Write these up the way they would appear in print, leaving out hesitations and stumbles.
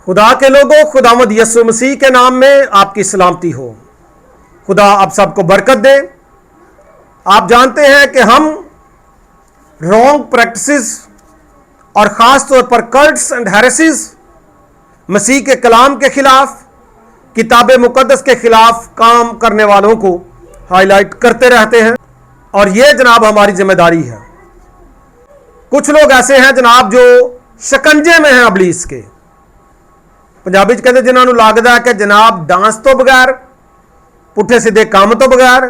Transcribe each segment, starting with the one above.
खुदा के लोगों, खुदावंद यीशु मसीह के नाम में आपकी सलामती हो। खुदा आप सबको बरकत दे। आप जानते हैं कि हम रॉन्ग प्रैक्टिसेस और ख़ास तौर पर कल्ट्स एंड हेरेसीज, मसीह के कलाम के खिलाफ, किताब मुकद्दस के खिलाफ काम करने वालों को हाईलाइट करते रहते हैं और ये जनाब हमारी जिम्मेदारी है। कुछ लोग ऐसे हैं जनाब जो शिकंजे में हैं इब्लीस के। पंजाबी च कहते जिन्होंने लगता है कि जनाब डांस तो बगैर, पुट्ठे सीधे काम तो बगैर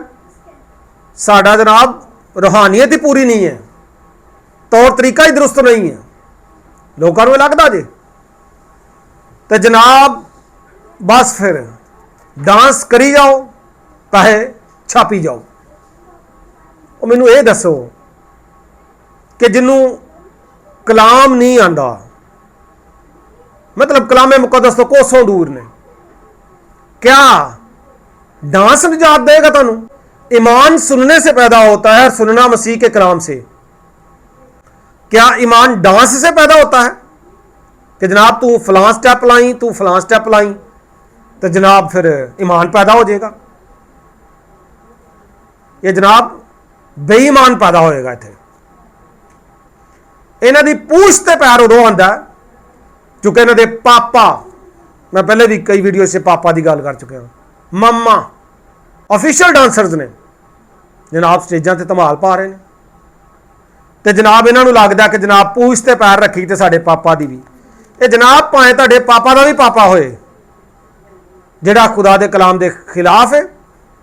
साडा जनाब रूहानियत ही पूरी नहीं है, तौर तरीका ही दुरुस्त नहीं है। लोगों को लगता जी तो जनाब बस फिर डांस करी जाओ, पैसे छापी जाओ। और मैनू ये दसो कि जिन्हों कलाम नहीं आता, मतलब कलामे मुकद्दस तो कोसों दूर ने, क्या डांस निजात देगा तुहानू? ईमान सुनने से पैदा होता है, सुनना मसीह के कलाम से। क्या ईमान डांस से पैदा होता है कि जनाब तू फलां स्टेप लाई, तू फलां स्टेप लाई तो जनाब फिर ईमान पैदा हो जाएगा? ये जनाब बेईमान पैदा होएगा। इत्थे इन्हां दी पूछ ते पैर उदों आंदा चूंकि इन्हां दे पापा, मैं पहले भी कई वीडियो से पापा की गल कर चुका हूं, मम्मा ऑफिशियल डांसरस ने, जनाब स्टेजां ते धमाल पा रहे हैं तो जनाब इन्हों लगता कि जनाब पूछ ते पैर रखी तो साडे पापा दी भी। ये जनाब भावें तुहाडे पापा का भी पापा होए, जिहड़ा खुदा दे कलाम दे खिलाफ है,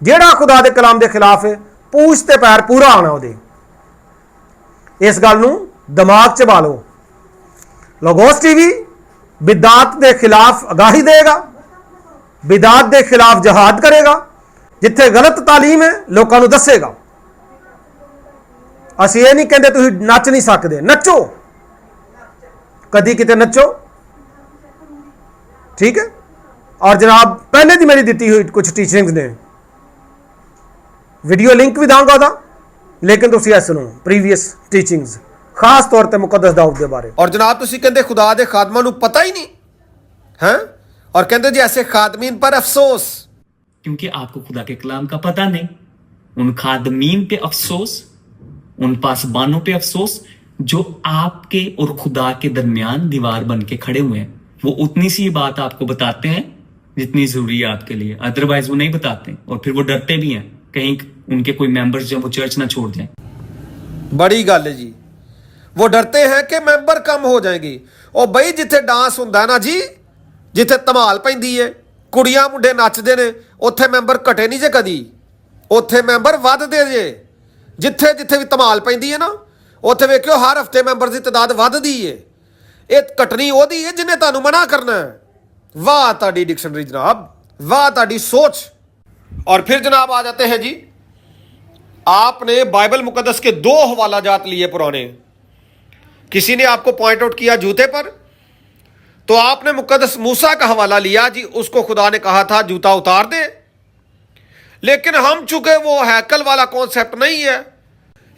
जिहड़ा खुदा दे कलाम दे खिलाफ है, पूछ ते पैर पूरा आना उहदे। इस गल नूं दिमाग च पा लो। लोगोस टीवी बिदात के खिलाफ आगाही देगा, बिदात के खिलाफ जहाद करेगा, जिथे गलत तालीम है लोगों को दसेगा। असीं ये नहीं कहते तुसीं नच नहीं सकते, नचो, कदी किते नचो, ठीक है। और जनाब पहले दी मेरी दी हुई कुछ टीचिंग्स ने, वीडियो लिंक भी दांगा था, लेकिन तुसीं ऐ सुनो प्रीवियस टीचिंग्स, खास तौर पर मुकद्दस दाऊद के बारे। और जनाब तुसीं कहंदे खुदा दे खादमां नूं पता ही नहीं है, और कहंदे जी ऐसे खादमीन पर अफसोस, क्योंकि आपको खुदा के कलाम का पता नहीं। उन खादमीन पे अफसोस, उन पासबानों पे अफसोस जो आपके और खुदा के दरमियान दीवार बन के खड़े हुए हैं। वो उतनी सी बात आपको बताते हैं जितनी जरूरी है आपके लिए, अदरवाइज वो नहीं बताते। और फिर वो डरते भी हैं कहीं उनके कोई मेंबर्स जो वो चर्च ना छोड़ दें। बड़ी गल है जी, वो डरते हैं कि मेंबर कम हो जाएंगे। और बई जिथे डांस होंदा है ना जी, जिथे धमाल पैंदी है, कुड़ियां मुंडे नचदे ने, उत्थे मेंबर घटे नहीं जे कदी, उत्थे मेंबर वधदे जे। जिथे जिथे भी धमाल पैंदी है ना, उत्थे वेखियो हर हफ्ते मेंबर की तादाद वधदी है। ये घटनी ओदी है जिन्हें तुहानू मना करना है। वाह तुहाडी डिक्शनरी जनाब, वाह तुहाडी सोच। और फिर जनाब आ जाते हैं जी, आपने बाइबल मुकद्दस के 2 हवाला जात लिए पुराने। किसी ने आपको पॉइंट आउट किया जूते पर, तो आपने मुकद्दस मूसा का हवाला लिया जी, उसको खुदा ने कहा था जूता उतार दे। लेकिन हम चूंकि वो हैकल वाला कॉन्सेप्ट नहीं है,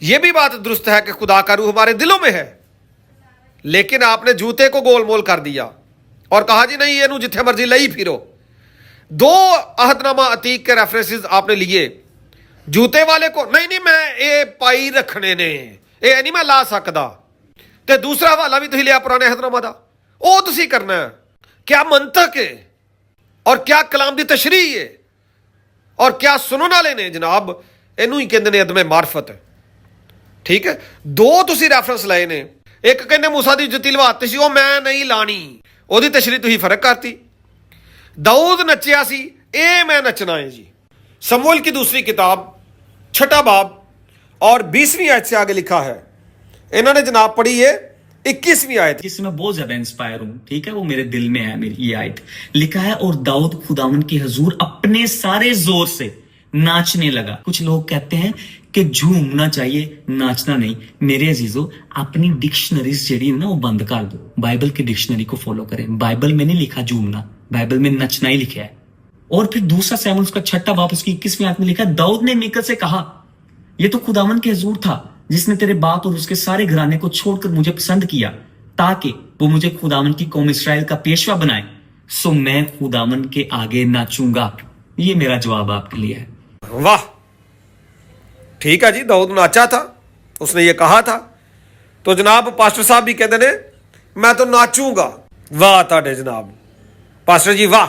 यह भी बात दुरुस्त है कि खुदा का रूह हमारे दिलों में है, लेकिन आपने जूते को गोलमोल कर दिया और कहा जी नहीं ये जिथे मर्जी लई फिरो। 2 अहदनामा अतीक के रेफरेंसेस आपने लिए, जूते वाले को नहीं मैं ये पाई रखने ने, ये नहीं मैं ला सकता, तो दूसरा हवाला भी तुसीं लिया पुराने अहदनामा दा, वो तुसीं करना है। क्या मंतक है और क्या कलाम दी तशरीह है और क्या सुनने वाले ने जनाब, इनू ही कहते हैं अदमे मार्फत, ठीक है। 2 तुसीं रेफरेंस लाए ने, एक कहते मूसा दी जुत्ती लवाती सी, वो मैं नहीं लानी, ओदी तशरीह तुसीं फर्क करती। दाऊद नचिया सी, ए मैं नचना है जी। शमूएल की दूसरी किताब 6 बाब और 20वीं आयत से आगे लिखा है, इन्होंने जनाब पढ़ी है 21वीं आयत, जिससे मैं बहुत ज्यादा इंस्पायर हूं, ठीक है, वो मेरे दिल में है। मेरी ये आयत लिखा है, और दाऊद खुदावन के हुजूर अपने सारे जोर से नाचने लगा। कुछ लोग कहते हैं कि झूमना चाहिए, नाचना नहीं। मेरे अजीजों, अपनी डिक्शनरीज जेडी ना वो बंद कर दो, बाइबल की डिक्शनरी को फॉलो करें। बाइबल में नहीं लिखा झूमना, बाइबल में नचना ही लिखा है। और फिर दूसरा सैमुएल उसका 6 बाब उसकी 21वीं आयत में लिखा, दाऊद ने मीकल से कहा, यह तो खुदावन के हुजूर था जिसने तेरे बाप और उसके सारे घराने को छोड़कर मुझे पसंद किया, ताकि वो मुझे खुदावन की कौम इस्राएल का पेशवा बनाए। सो मैं खुदावन के आगे नाचूंगा। ये मेरा जवाब आपके लिए है। वाह, ठीक है जी, दाऊद नाचा था, उसने ये कहा था। तो जनाब पास्टर साहब भी कहते ने मैं तो नाचूंगा। वाह ताड़े जनाब पास्टर जी वाह।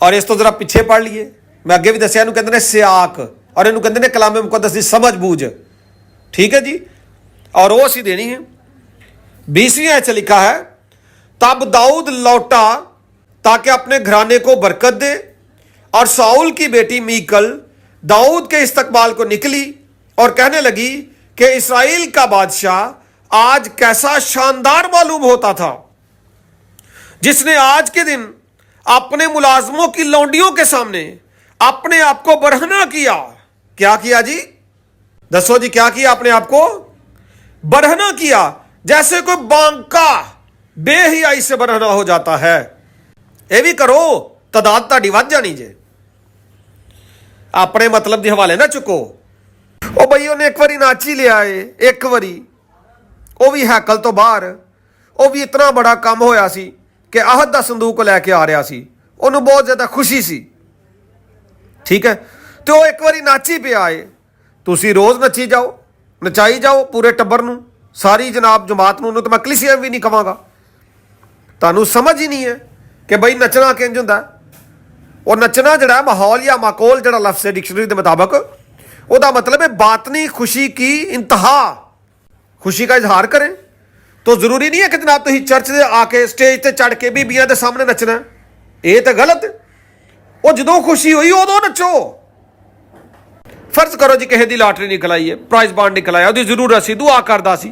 और इस तो जरा पिछे पढ़ लिए, मैं अगे भी दसिया, कहते ने सियाक, और इन्हों कहते ने कलामे मुकद्दस की समझ बूझ। ठीक है जी, और वो असी देनी है। 20वीं आयत से लिखा है, तब दाऊद लौटा ताकि अपने घराने को बरकत दे, और साउल की बेटी मीकल दाऊद के इस्तकबाल को निकली और कहने लगी कि इस्राएल का बादशाह आज कैसा शानदार मालूम होता था, जिसने आज के दिन अपने मुलाजमों की लौंडियों के सामने अपने आप को बरहना किया। क्या किया जी? दसो जी, क्या किया? अपने आप को बरहना किया, जैसे कोई बांका बेहियाई से बरहना हो जाता है। ये भी करो, तादाद ताड़ी वध जानी जे। अपने मतलब के हवाले ना चुको। ओ बई उन्हें एक बारी नाची ले आए, एक बारी वो भी हैकल तो बाहर, वो भी इतना बड़ा काम होया सी कि आहद दा संदूक लैके आ रहा सी, उन्होंने बहुत ज्यादा खुशी सी। ठीक है, तो एक बारी नाची पे आए। तुसी रोज नची जाओ, नचाई जाओ पूरे टब्बर नूं, सारी जनाब जमात नूं। तो मैं कलीसिया भी नहीं कहांगा, तुहानूं समझ ही नहीं है कि बई नचना किंज हुंदा। और नचना जड़ा माहौल या माकौल जड़ा लफ्ज़ है डिक्शनरी के मुताबिक, वह मतलब है बातनी खुशी की इंतहा, खुशी का इजहार करें। तो जरूरी नहीं है कि जनाब तुम चर्च से आके स्टेज से चढ़ के बीबियां के सामने नचना, ये तो गलत है। वो जो खुशी हुई उदों नचो। फर्ज करो जी किसी की लाटरी निकल आई है, प्राइज बांड निकल आया, उसकी जरूरत सी, दुआ करता सी,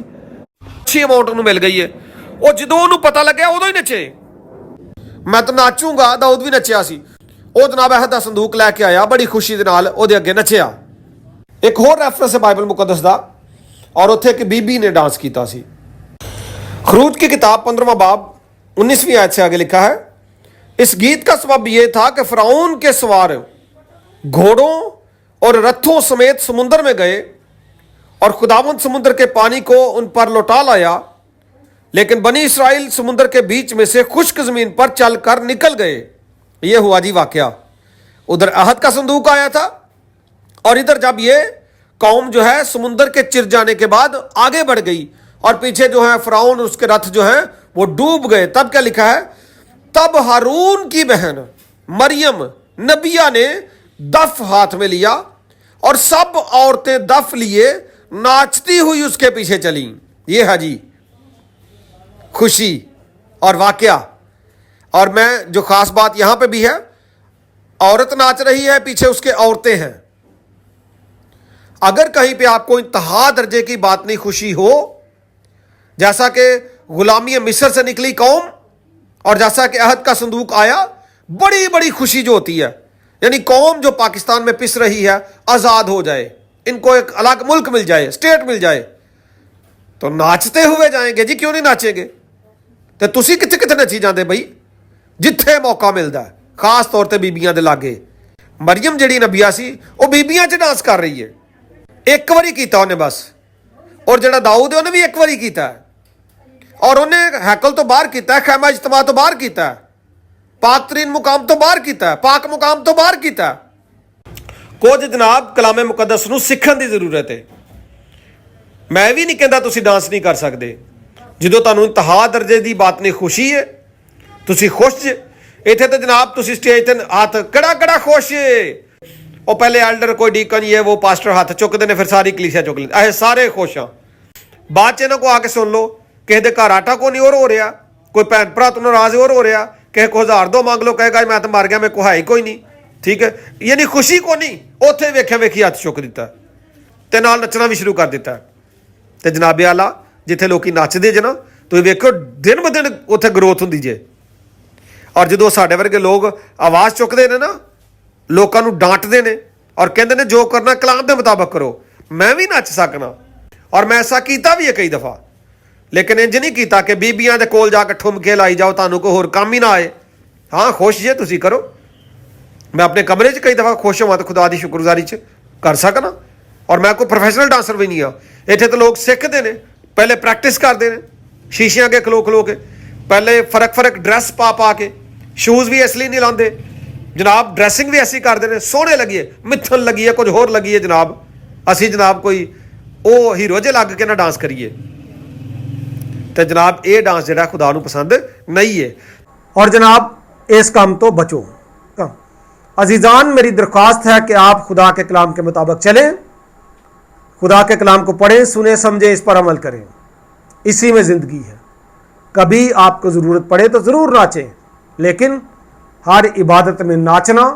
अच्छी अमाउंट उन्होंने मिल गई है, वो जो उन्होंने पता लगे उदों ही नचे। मैं तो नाचूंगा, दाऊद भी नचिया सी। वो जनाब अहद दा संदूक लैके आया, बड़ी खुशी के नाल उहदे अगे नचिया। एक होर रेफरेंस है बाइबल मुकद्दस दा, और उत्थे एक बीबी ने डांस किया सी। खरूज की किताब 15वां बाब 19वीं आयत से आगे लिखा है, इस गीत का सबब यह था कि फिरौन के सवार घोड़ों और रथों समेत समुद्र में गए और खुदावंद समुद्र के पानी को उन पर लौटा लाया, लेकिन बनी इस्राएल समुद्र के बीच में से खुश्क जमीन पर चलकर निकल गए। यह हुआ जी वाकया। उधर अहद का संदूक आया था, और इधर जब ये कौम जो है समुद्र के चिर जाने के बाद आगे बढ़ गई और पीछे जो है फिरौन उसके रथ जो है वो डूब गए, तब क्या लिखा है, तब हारून की बहन मरियम नबिया ने दफ हाथ में लिया और सब औरतें दफ लिए नाचती हुई उसके पीछे चली। ये है जी खुशी और वाकया। और मैं जो खास बात यहां पे भी है, औरत नाच रही है, पीछे उसके औरतें हैं। अगर कहीं पे आपको इंतहा दर्जे की बात नहीं खुशी हो, जैसा कि गुलामी मिस्र से निकली कौम और जैसा कि अहद का संदूक आया, बड़ी बड़ी खुशी जो होती है, यानी कौम जो पाकिस्तान में पिस रही है आज़ाद हो जाए, इनको एक अलग मुल्क मिल जाए, स्टेट मिल जाए, तो नाचते हुए जाएंगे जी, क्यों नहीं नाचेंगे। तो तुसी किथे किथे नची जाते बई, जिथे मौका मिलता है, खास तौर पर बीबियां दे लागे। मरियम जड़ी नबिया सी वो बीबियां च डांस कर रही है, एक बारी किया उन्हें बस। और जड़ा दाऊद है उन्हें भी एक बारी किया है, और उन्हें हैकल तो बाहर किया, खैमा इज्तमा तो बाहर किया, पाक तरीन मुकाम तो बाहर किया, पाक मुकाम तो बाहर किया। कुछ जनाब कलामे मुकद्दस नूं सीखण दी जरूरत है। मैं भी नहीं कहता तुसी डांस नहीं कर सकते, जो तुहानूं इंतहा दर्जे की बात नहीं खुशी है, तुसी खुश जे। इत्थे तो जनाब तुसी स्टेज ते हाथ कड़ा कड़ा खुश है, वो पहले एल्डर कोई डीकन ये वो पास्टर हाथ चुकते हैं, फिर सारी कलीसिया चुक लेते, अस सारे खुश हाँ। बाद च इन्हों को आके सुन लो, किसी के घर आटा को नहीं और हो रहा, कोई भैन भरा तो नाराज और हो रहा, किसी को 1000 दो मांग लो, कहेगा मैं तो मर गया, मेरे को है ही कोई नहीं। ठीक है, यानी खुशी को नहीं, उत्थे वेख्या वेखी हथ चुक दिता ते नाल नचना भी शुरू कर दिता। तो जनाबे आला जिथे लोग नचते जे ना, तुम वेखो दिन ब दिन उत्थे ग्रोथ होंदी जे। और जो साडे वर्गे लोग आवाज़ चुकते हैं ना, लोगों को डांटते हैं और कहते हैं जो करना कलाम के मुताबिक करो। मैं भी नच सकना, और मैं ऐसा किया भी है कई दफ़ा, लेकिन इंज नहीं किया कि बीबियां दे कोल जाके ठुमके लाई जाओ, तुहानूं कोई होर काम ही ना आए। हाँ खुश जे तुसीं करो, मैं अपने कमरे च कई दफ़ा खुश होवां तो खुदा की शुक्रगुजारी च कर सकना। और मैं कोई प्रोफैशनल डांसर भी नहीं हाँ। इत्थे तो लोग सीखते हैं, पहले प्रैक्टिस करते हैं शीशे अगे खलो खलो के, ਪਹਿਲੇ ਫਰਕ ਡਰੈਸ ਪਾ ਕੇ, ਸ਼ੂਜ਼ ਵੀ ਇਸ ਲਈ ਨਹੀਂ ਲਾਉਂਦੇ ਜਨਾਬ, ਡਰੈਸਿੰਗ ਵੀ ਐਸੀ ਕਰਦੇ ਨੇ, ਸੋਹਣੇ ਲੱਗੀਏ, ਮਿੱਥਲ ਲੱਗੀਏ, ਕੁਝ ਹੋਰ ਲੱਗੀਏ ਜਨਾਬ, ਅਸੀਂ ਜਨਾਬ ਕੋਈ ਉਹ ਹੀਰੋ ਜੇ ਲੱਗ ਕੇ ਨਾ ਡਾਂਸ ਕਰੀਏ। ਤੇ ਜਨਾਬ ਇਹ ਡਾਂਸ ਜਿਹੜਾ खुदा ਨੂੰ पसंद नहीं है। और जनाब इस काम तो बचो। अजीज़ान, मेरी दरख्वास्त है कि आप खुदा के कलाम के मुताबिक चलें, खुदा के कलाम को पढ़ें, सुने, समझें, इस पर अमल करें। इसी में ज़िंदगी है। कभी आपको ज़रूरत पड़े तो ज़रूर नाचें, लेकिन हर इबादत में नाचना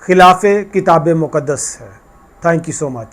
खिलाफ किताब मुक़द्दस है। Thank you so much.